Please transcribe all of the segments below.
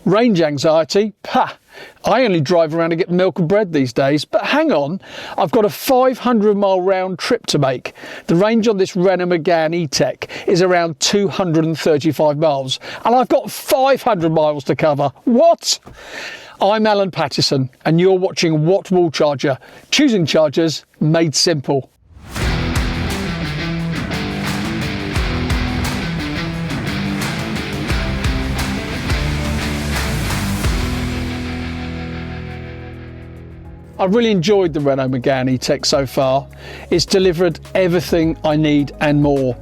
Range anxiety? Pah! I only drive around to get milk and bread these days, but hang on, I've got a 500-mile round trip to make. The range on this Renault Megane E-Tech is around 235 miles, and I've got 500 miles to cover. What? I'm Alan Pattison, and you're watching What Wallcharger, choosing chargers made simple. I've really enjoyed the Renault Megane E-Tech so far. It's delivered everything I need and more.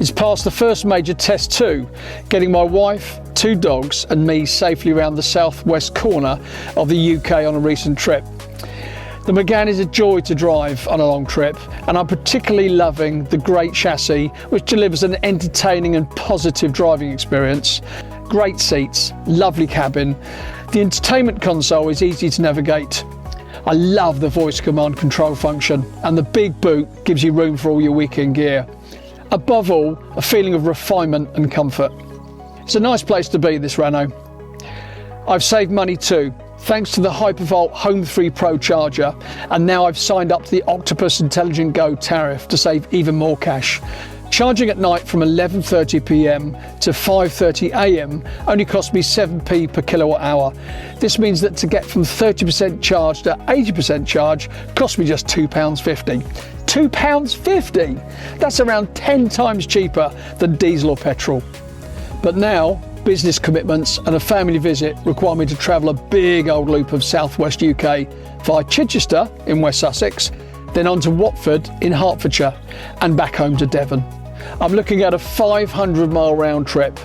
It's passed the first major test too, getting my wife, 2 dogs and me safely around the southwest corner of the UK on a recent trip. The Megane is a joy to drive on a long trip, and I'm particularly loving the great chassis, which delivers an entertaining and positive driving experience. Great seats, lovely cabin. The entertainment console is easy to navigate. I love the voice command control function, and the big boot gives you room for all your weekend gear. Above all, a feeling of refinement and comfort. It's a nice place to be, this Renault. I've saved money too, thanks to the Hypervolt Home 3 Pro charger, and now I've signed up to the Octopus Intelligent Go tariff to save even more cash. Charging at night from 11:30 p.m. to 5:30 a.m. only cost me 7p per kilowatt hour. This means that to get from 30% charge to 80% charge cost me just £2.50. £2.50! That's around 10 times cheaper than diesel or petrol. But now, business commitments and a family visit require me to travel a big old loop of southwest UK via Chichester in West Sussex, then on to Watford in Hertfordshire and back home to Devon. I'm looking at a 500-mile round trip.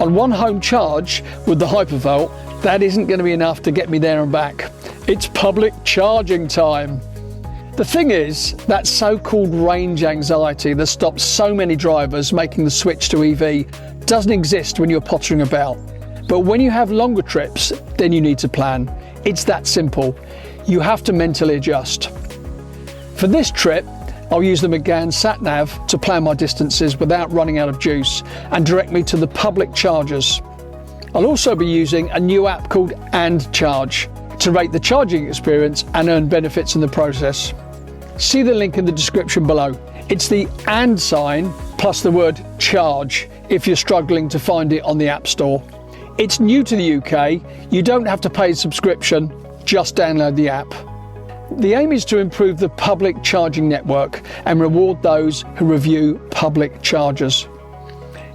On one home charge with the Hypervolt, that isn't going to be enough to get me there and back. It's public charging time. The thing is, that so-called range anxiety that stops so many drivers making the switch to EV doesn't exist when you're pottering about. But when you have longer trips, then you need to plan. It's that simple. You have to mentally adjust. For this trip, I'll use the Megane sat-nav to plan my distances without running out of juice and direct me to the public chargers. I'll also be using a new app called And Charge to rate the charging experience and earn benefits in the process. See the link in the description below. It's the and sign plus the word charge if you're struggling to find it on the App Store. It's new to the UK, you don't have to pay a subscription, just download the app. The aim is to improve the public charging network and reward those who review public chargers.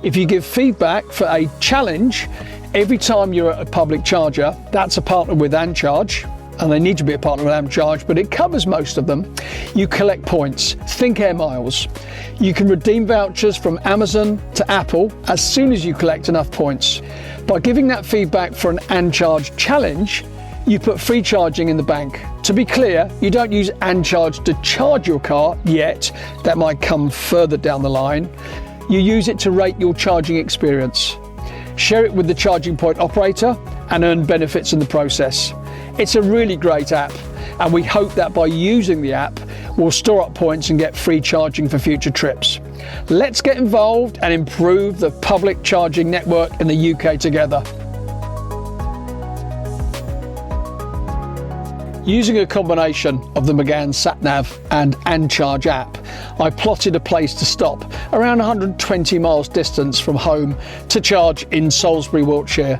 If you give feedback for a challenge every time you're at a public charger, that's a partner with AndCharge, and they need to be a partner with AndCharge, but it covers most of them. You collect points, think air miles. You can redeem vouchers from Amazon to Apple as soon as you collect enough points. By giving that feedback for an AndCharge challenge, you put free charging in the bank. To be clear, you don't use AndCharge to charge your car yet. That might come further down the line. You use it to rate your charging experience. Share it with the charging point operator and earn benefits in the process. It's a really great app, and we hope that by using the app, we'll store up points and get free charging for future trips. Let's get involved and improve the public charging network in the UK together. Using a combination of the Megane sat-nav and AndCharge app, I plotted a place to stop around 120 miles distance from home to charge in Salisbury, Wiltshire.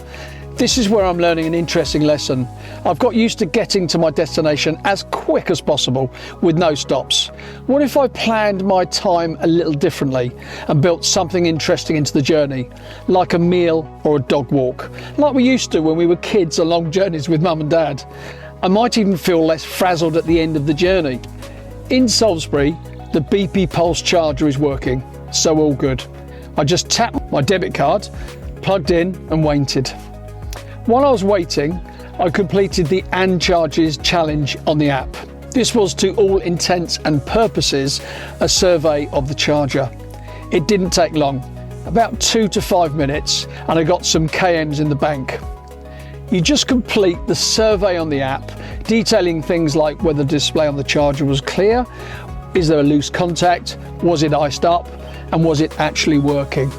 This is where I'm learning an interesting lesson. I've got used to getting to my destination as quick as possible with no stops. What if I planned my time a little differently and built something interesting into the journey, like a meal or a dog walk, like we used to when we were kids on long journeys with mum and dad? I might even feel less frazzled at the end of the journey. In Salisbury, the BP Pulse charger is working, so all good. I just tapped my debit card, plugged in and waited. While I was waiting, I completed the AndCharge's challenge on the app. This was, to all intents and purposes, a survey of the charger. It didn't take long, about 2 to 5 minutes, and I got some KMs in the bank. You just complete the survey on the app, detailing things like whether the display on the charger was clear, is there a loose contact, was it iced up, and was it actually working.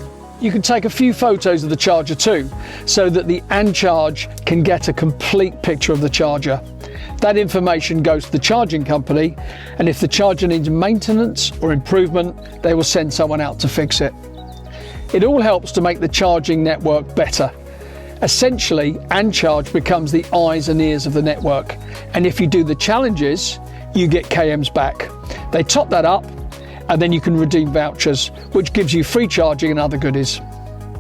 You can take a few photos of the charger too, so that the AndCharge can get a complete picture of the charger. That information goes to the charging company, and if the charger needs maintenance or improvement, they will send someone out to fix it. It all helps to make the charging network better. Essentially, AndCharge becomes the eyes and ears of the network, and if you do the challenges, you get KMs back. They top that up, and then you can redeem vouchers, which gives you free charging and other goodies.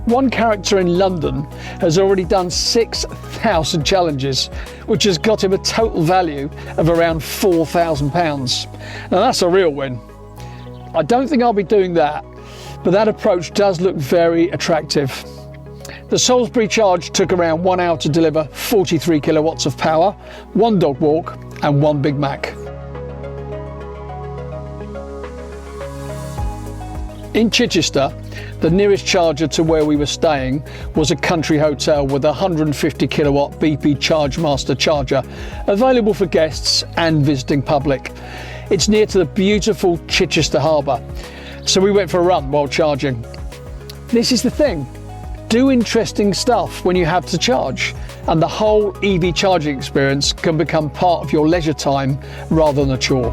One character in London has already done 6,000 challenges, which has got him a total value of around £4,000. Now that's a real win. I don't think I'll be doing that, but that approach does look very attractive. The Salisbury charge took around 1 hour to deliver 43 kilowatts of power, 1 dog walk and 1 Big Mac. In Chichester, the nearest charger to where we were staying was a country hotel with a 150 kilowatt BP ChargeMaster charger, available for guests and visiting public. It's near to the beautiful Chichester Harbour, so we went for a run while charging. This is the thing, do interesting stuff when you have to charge, and the whole EV charging experience can become part of your leisure time rather than a chore.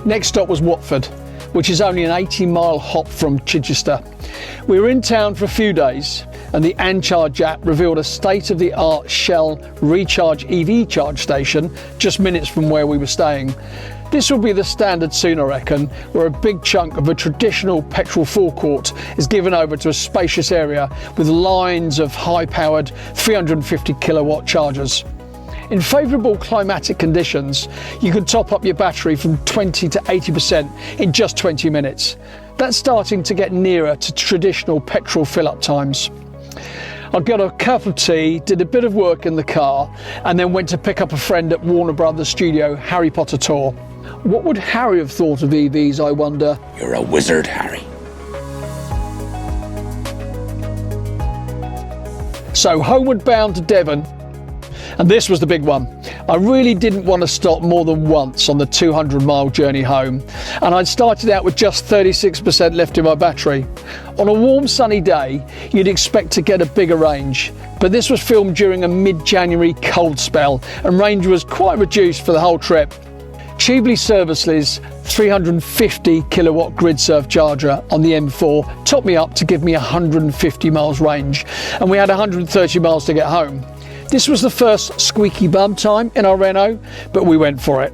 Next stop was Watford, which is only an 80-mile hop from Chichester. We were in town for a few days, and the AndCharge app revealed a state-of-the-art Shell Recharge EV charge station just minutes from where we were staying. This will be the standard soon, I reckon, where a big chunk of a traditional petrol forecourt is given over to a spacious area with lines of high-powered 350 kilowatt chargers. In favourable climatic conditions, you can top up your battery from 20 to 80% in just 20 minutes. That's starting to get nearer to traditional petrol fill-up times. I got a cup of tea, did a bit of work in the car, and then went to pick up a friend at Warner Brothers Studio Harry Potter tour. What would Harry have thought of EVs, I wonder? You're a wizard, Harry. So homeward bound to Devon, and this was the big one. I really didn't want to stop more than once on the 200-mile journey home, and I'd started out with just 36% left in my battery. On a warm sunny day, you'd expect to get a bigger range, but this was filmed during a mid-January cold spell, and range was quite reduced for the whole trip. Cheveley Serviceley's 350 kilowatt GridServe charger on the M4 topped me up to give me 150 miles range, and we had 130 miles to get home. This was the first squeaky bum time in our Renault, but we went for it.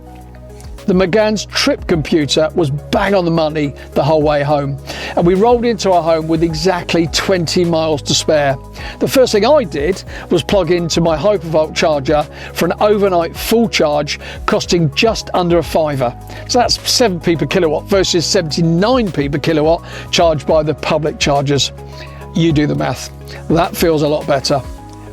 The Megane's trip computer was bang on the money the whole way home, and we rolled into our home with exactly 20 miles to spare. The first thing I did was plug into my Hypervolt charger for an overnight full charge, costing just under a fiver. So that's 7p per kilowatt versus 79p per kilowatt charged by the public chargers. You do the math. That feels a lot better.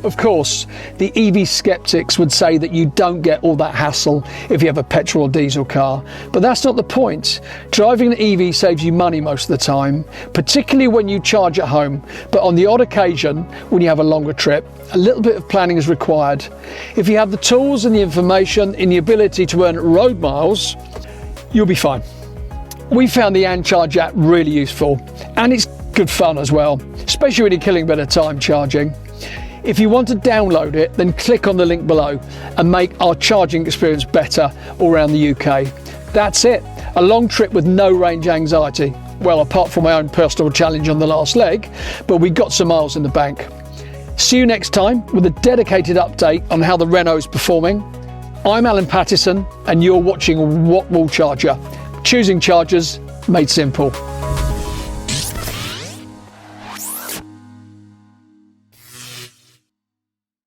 Of course, the EV skeptics would say that you don't get all that hassle if you have a petrol or diesel car, but that's not the point. Driving an EV saves you money most of the time, particularly when you charge at home, but on the odd occasion, when you have a longer trip, a little bit of planning is required. If you have the tools and the information and the ability to earn road miles, you'll be fine. We found the AndCharge app really useful, and it's good fun as well, especially when you're killing a bit of time charging. If you want to download it, then click on the link below and make our charging experience better all around the UK. That's it, a long trip with no range anxiety. Well, apart from my own personal challenge on the last leg, but we got some miles in the bank. See you next time with a dedicated update on how the Renault is performing. I'm Alan Pattison and you're watching Wallcharger, choosing chargers made simple.